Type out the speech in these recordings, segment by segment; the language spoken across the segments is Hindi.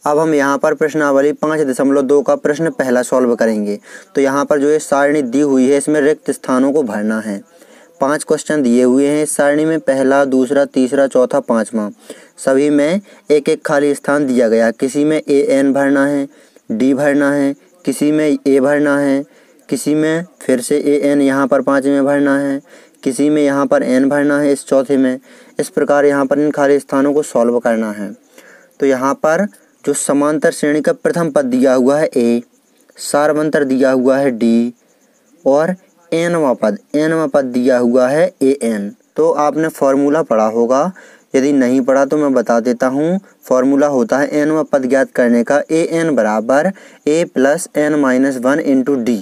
अब हम यहाँ पर प्रश्नावली 5.2 का प्रश्न पहला सॉल्व करेंगे। तो यहाँ पर जो ये सारणी दी हुई है इसमें रिक्त स्थानों को भरना है। 5 क्वेश्चन दिए हुए हैं इस सारणी में, पहला, दूसरा, तीसरा, चौथा, पाँचवा। सभी में एक एक खाली स्थान दिया गया। किसी में AN भरना है, D भरना है, किसी में A भरना है, किसी में फिर से AN यहाँ पर 5 में भरना है, किसी में यहाँ पर N भरना है इस चौथे में। इस प्रकार यहाँ पर इन खाली स्थानों को सॉल्व करना है। तो यहाँ पर जो समांतर श्रेणी का प्रथम पद दिया हुआ है A, सार्वंतर दिया हुआ है D और nवां पद दिया हुआ है AN। तो आपने फॉर्मूला पढ़ा होगा, यदि नहीं पढ़ा तो मैं बता देता हूँ। फॉर्मूला होता है nवां पद ज्ञात करने का AN बराबर A + n - 1 × D।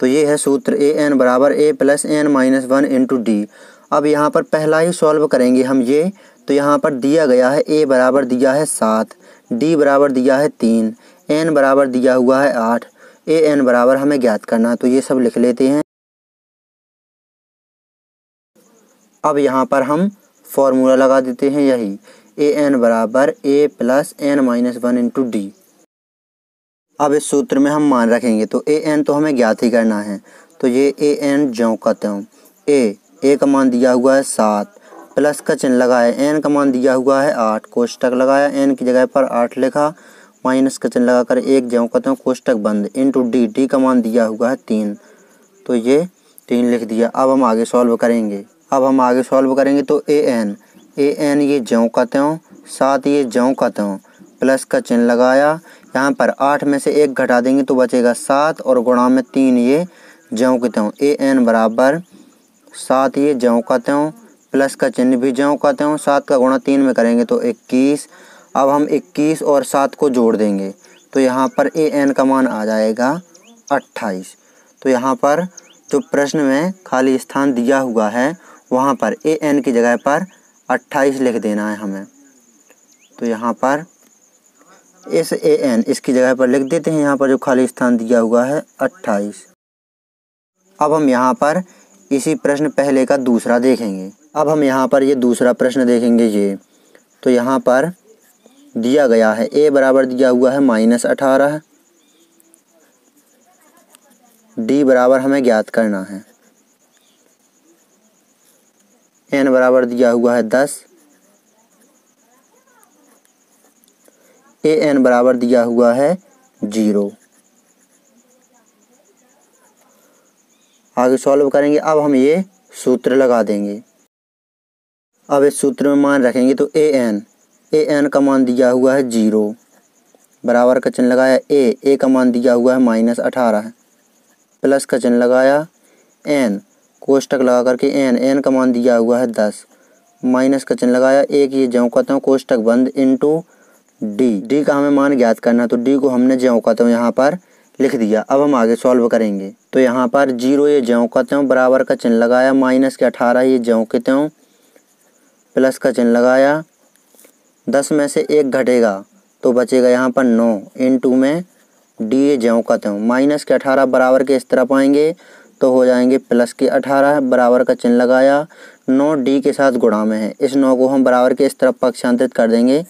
तो ये है सूत्र AN बराबर A + n - 1 × D। अब यहाँ पर पहला ही सॉल्व करेंगे हम ये। तो यहाँ पर दिया गया है A बराबर दिया है 7, D बराबर दिया है 3, N बराबर दिया हुआ है 8, AN बराबर हमें ज्ञात करना है। तो ये सब लिख लेते हैं। अब यहाँ पर हम फॉर्मूला लगा देते हैं यही, AN बराबर A + n - 1 × D। अब इस सूत्र में हम मान रखेंगे। तो AN तो हमें ज्ञात ही करना है। तो ये AN ज्यों का त्यों, A का मान दिया हुआ है 7, प्लस का चिन्ह लगाया, N का मान दिया हुआ है 8, कोष्टक लगाया, N की जगह पर 8 लिखा, माइनस का चिन्ह लगाकर 1 ज्यों का त्यों, कोष्टक बंद, × D का मान दिया हुआ है 3। तो ये 3 लिख दिया। अब हम आगे सॉल्व करेंगे। तो AN ये ज्यों का त्यों, 7 ये ज्यों का त्यों, प्लस का चिन्ह लगाया, यहाँ पर 8 में से 1 घटा देंगे तो बचेगा 7 और गुणा में 3 ये ज्यों के त्यों। AN बराबर 7 ये ज्यों का त्यों, प्लस का चिन्ह भी ज्यों का त्यों, 7 का गुणा 3 में करेंगे तो 21। अब हम 21 और 7 को जोड़ देंगे तो यहाँ पर AN का मान आ जाएगा 28। तो यहाँ पर जो प्रश्न में खाली स्थान दिया हुआ है वहाँ पर AN की जगह पर 28 लिख देना है हमें। तो यहाँ पर इस AN इसकी जगह पर लिख देते हैं। यहाँ पर जो खाली स्थान दिया हुआ है 28। अब हम यहाँ पर इसी प्रश्न पहले का दूसरा देखेंगे। अब हम यहाँ पर ये दूसरा प्रश्न देखेंगे ये। तो यहाँ पर दिया गया है A बराबर दिया हुआ है -18, D बराबर हमें ज्ञात करना है, N बराबर दिया हुआ है 10, AN बराबर दिया हुआ है 0। आगे सॉल्व करेंगे। अब हम सूत्र लगा देंगे। अब इस सूत्र में मान रखेंगे तो AN का मान दिया हुआ है 0, बराबर का चिन्ह लगाया, A का मान दिया हुआ है -18, प्लस का चिन्ह लगाया, N कोष्टक लगा करके N का मान दिया हुआ है 10, माइनस का चिन्ह लगाया, 1 ये ज्यों का त्यों, कोष्टक बंद, × D का हमें मान ज्ञात करना। तो D को हमने ज्यों का त्यों यहाँ पर लिख दिया। अब हम आगे सॉल्व करेंगे। तो यहाँ पर 0 ये ज्यों का त्यों, बराबर का चिन्ह लगाया, माइनस के 18 ये ज्यों के त्यों, प्लस का चिन्ह लगाया, 10 में से 1 घटेगा तो बचेगा यहाँ पर 9, × में D ये ज्यों का त्यों, माइनस के 18 बराबर के इस तरफ आएंगे तो हो जाएंगे प्लस के 18, बराबर का चिन्ह लगाया, 9 D के साथ गुणा में है, इस 9 को हम बराबर के इस तरफ पक्षांतरित कर देंगे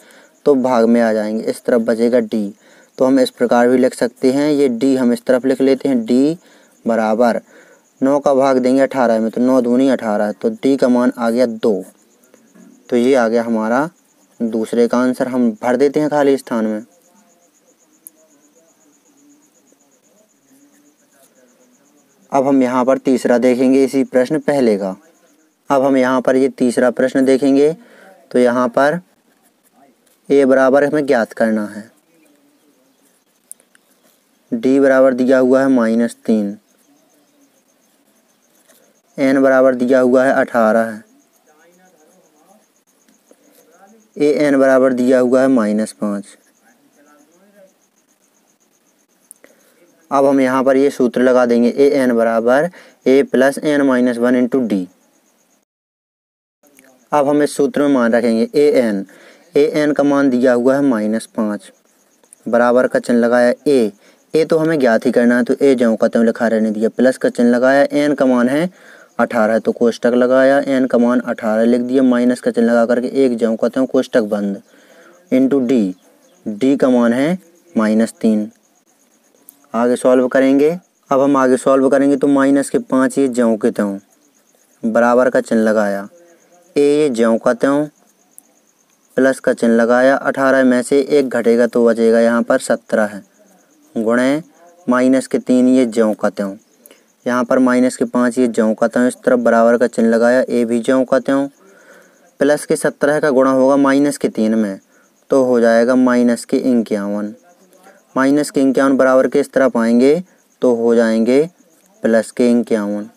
तो भाग में आ जाएंगे, इस तरफ बचेगा D। तो हम इस प्रकार भी लिख सकते हैं, ये D हम इस तरफ लिख लेते हैं, D बराबर 9 का भाग देंगे 18 में तो 9 दूनी 18, तो D का मान आ गया 2। तो ये आ गया हमारा दूसरे का आंसर। हम भर देते हैं खाली स्थान में। अब हम यहाँ पर तीसरा देखेंगे इसी प्रश्न पहले का। अब हम यहाँ पर ये तीसरा प्रश्न देखेंगे। तो यहाँ पर A बराबर हमें ज्ञात करना है, D बराबर दिया हुआ है -3, N बराबर दिया हुआ है 18, AN बराबर दिया हुआ है -5। अब हम यहाँ पर ये सूत्र लगा देंगे, AN बराबर A + n - 1 × D। अब हम इस सूत्र में मान रखेंगे AN का मान दिया हुआ है -5, बराबर का चिन्ह लगाया, A तो हमें ज्ञात ही करना है तो A ज्यों का त्यों लिखा रहने दिया, प्लस का चिन्ह लगाया, N का मान है 18 तो कोष्टक लगाया, N का मान 18 लिख दिया, माइनस का चिन्ह लगा करके 1 ज्यों का त्यों, कोष्टक बंद, × D डी का मान है -3। आगे सॉल्व करेंगे। अब हम आगे सॉल्व करेंगे तो -5 ये ज्यों के त्यों, बराबर का चिन्ह लगाया, ये ज्यों का त्यों, प्लस का चिन्ह लगाया, 18 में से 1 घटेगा तो बचेगा यहाँ पर 17 गुणे -3 ये ज्यों का त्यों, यहाँ पर -5 ये ज्यों का त्यों, इस तरफ बराबर का चिन्ह लगाया, ए भी ज्यों का त्यों, प्लस के 17 का गुणा होगा -3 में तो हो जाएगा -51। -51 बराबर के इस तरफ आएंगे तो हो जाएंगे +51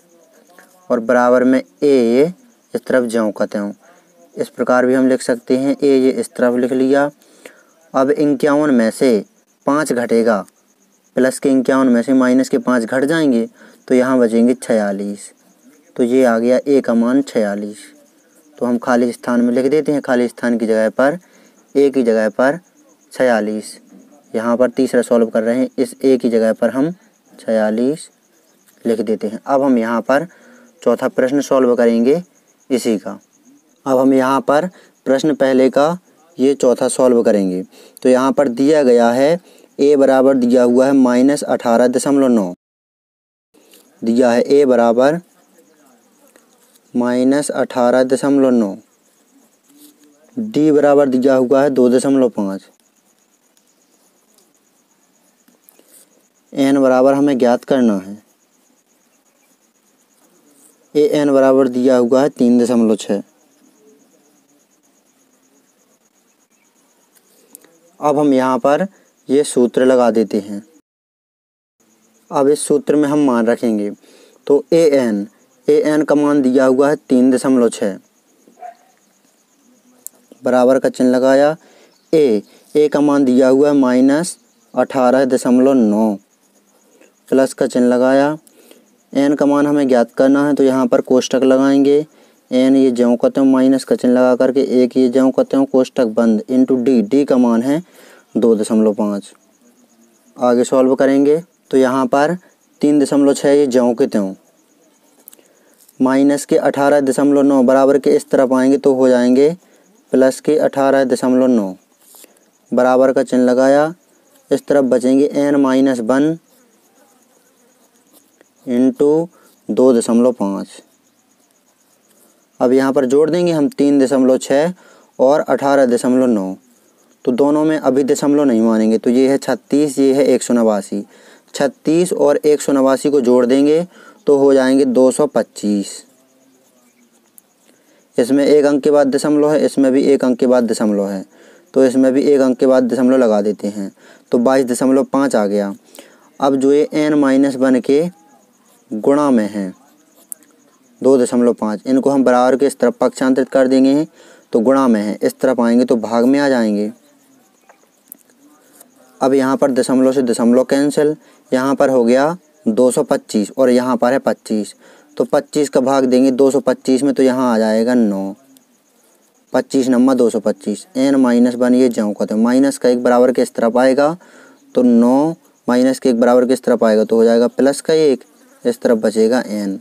और बराबर में ए इस तरफ ज्यों का त्यों। इस प्रकार भी हम लिख सकते हैं, ए ये इस तरफ लिख लिया। अब 51 में से 5 घटेगा, प्लस के 51 में से -5 घट जाएंगे तो यहाँ बचेंगे 46। तो ये आ गया ए का मान 46। तो हम खाली स्थान में लिख देते हैं, खाली स्थान की जगह पर ए की जगह पर 46। यहाँ पर तीसरा सॉल्व कर रहे हैं, इस ए की जगह पर हम 46 लिख देते हैं। अब हम यहाँ पर चौथा प्रश्न सॉल्व करेंगे इसी का। अब हम यहाँ पर प्रश्न पहले का ये चौथा सॉल्व करेंगे। तो यहाँ पर दिया गया है ए बराबर दिया हुआ है -18.9, दिया है ए बराबर -18.9, डी बराबर दिया हुआ है 2.5, एन बराबर हमें ज्ञात करना है, ए एन बराबर दिया हुआ है 3.6। अब हम यहाँ पर ये सूत्र लगा देते हैं। अब इस सूत्र में हम मान रखेंगे तो ए एन का मान दिया हुआ है 3.6, बराबर का चिन्ह लगाया, ए का मान दिया हुआ है -18.9, प्लस का चिन्ह लगाया, एन का मान हमें ज्ञात करना है तो यहाँ पर कोष्टक लगाएंगे, एन ये ज्यों का त्यों माइनस का चिन्ह लगा करके एक ये ज्यों का त्यों कोष्टक बंद इंटू डी का मान है 2.5। आगे सॉल्व करेंगे तो यहाँ पर 3.6 ये ज्यों के त्यों, माइनस के 18.9 बराबर के इस तरफ आएंगे तो हो जाएंगे प्लस के 18.9, बराबर का चिन्ह लगाया, इस तरफ बचेंगे n-1 इंटू 2.5। अब यहाँ पर जोड़ देंगे हम 3.6 और 18.9, तो दोनों में अभी दशमलव नहीं मानेंगे तो ये है 36, ये है 189। 36 और 189 को जोड़ देंगे तो हो जाएंगे 225। इसमें एक अंक के बाद दशमलव है, इसमें भी एक अंक के बाद दशमलव है, तो इसमें भी एक अंक के बाद दशमलव लगा देते हैं तो 22.5 आ गया। अब जो ये n-1 के गुणा में है 2.5, इनको हम बराबर के इस तरफ पक्षांतरित कर देंगे तो गुणा में है, इस तरफ आएंगे तो भाग में आ जाएंगे। अब यहाँ पर दशमलव से दशमलव कैंसिल, यहाँ पर हो गया 225 और यहाँ पर है 25, तो 25 का भाग देंगे 225 में तो यहाँ आ जाएगा 9, 25 नंबर 225, n-1 ये ज्यों का त्यों, माइनस का 1 बराबर के इस तरफ आएगा तो 9 माइनस के 1 बराबर के इस तरफ आएगा तो हो जाएगा प्लस का 1, इस तरफ बचेगा n।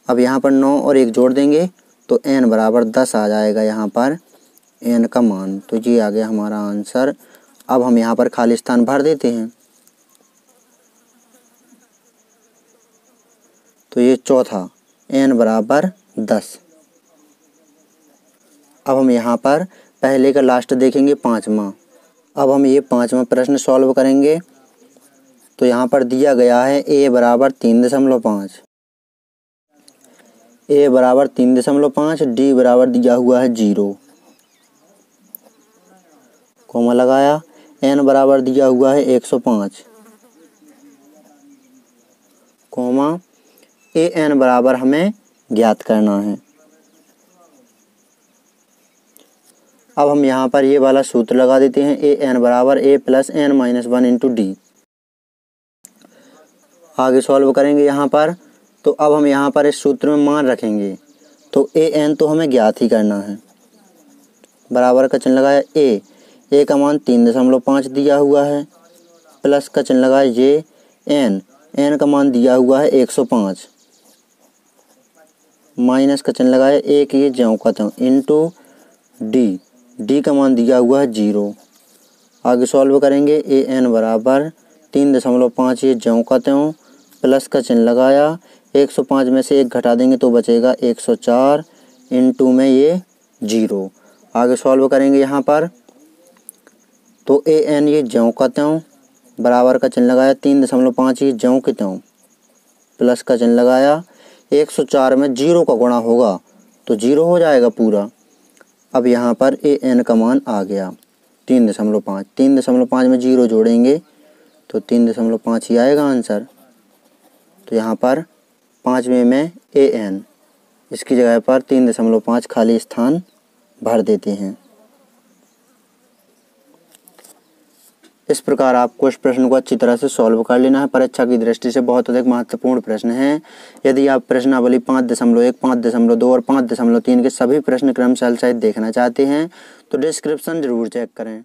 अब यहाँ पर 9 और 1 जोड़ देंगे तो n बराबर 10 आ जाएगा यहाँ पर n का मान। तो ये आ गया हमारा आंसर। अब हम यहाँ पर खाली स्थान भर देते हैं। तो ये चौथा n बराबर 10। अब हम यहाँ पर पहले का लास्ट देखेंगे, पाँचवा। अब हम ये पाँचवा प्रश्न सॉल्व करेंगे। तो यहाँ पर दिया गया है a बराबर 3.5, a बराबर 3.5, डी बराबर दिया हुआ है 0, कोमा लगाया, n बराबर दिया हुआ है 105, कोमा ए एन बराबर हमें ज्ञात करना है। अब हम यहाँ पर ये वाला सूत्र लगा देते हैं, ए एन बराबर a plus n-1 into D. आगे सॉल्व करेंगे यहाँ पर। तो अब हम यहाँ पर इस सूत्र में मान रखेंगे तो ए एन तो हमें ज्ञात ही करना है, बराबर का चिन्ह लगाया, ए का मान 3.5 दिया हुआ है, प्लस का चिन्ह लगाया, ये एन का मान दिया हुआ है 105, माइनस का चिन्ह लगाया, एक ये ज्यों का त्यों इंटू डी का मान दिया हुआ है 0। आगे सॉल्व करेंगे। ए एन बराबर 3.5 ये ज्यों का त्यों, प्लस का चिन्ह लगाया, 105 में से 1 घटा देंगे तो बचेगा 104, इंटू में ये 0। आगे सॉल्व करेंगे यहाँ पर, तो ए एन ये ज्यों का त्यों, बराबर का चिन्ह लगाया, 3.5 ये ज्यों के त्यों, प्लस का चिन्ह लगाया, 104 में 0 का गुणा होगा तो 0 हो जाएगा पूरा। अब यहाँ पर ए एन का मान आ गया 3.5, 3.5 में 0 जोड़ेंगे तो 3.5 ही आएगा आंसर। तो यहाँ पर 5वें में ए एन, इसकी जगह पर 3.5 खाली स्थान भर देते हैं। इस प्रकार आपको इस प्रश्न को अच्छी तरह से सॉल्व कर लेना है। परीक्षा की दृष्टि से बहुत अधिक महत्वपूर्ण प्रश्न है। यदि आप प्रश्नावली 5.1, 5.2 और 5.3 के सभी प्रश्न क्रम सहित देखना चाहते हैं तो डिस्क्रिप्शन जरूर चेक करें।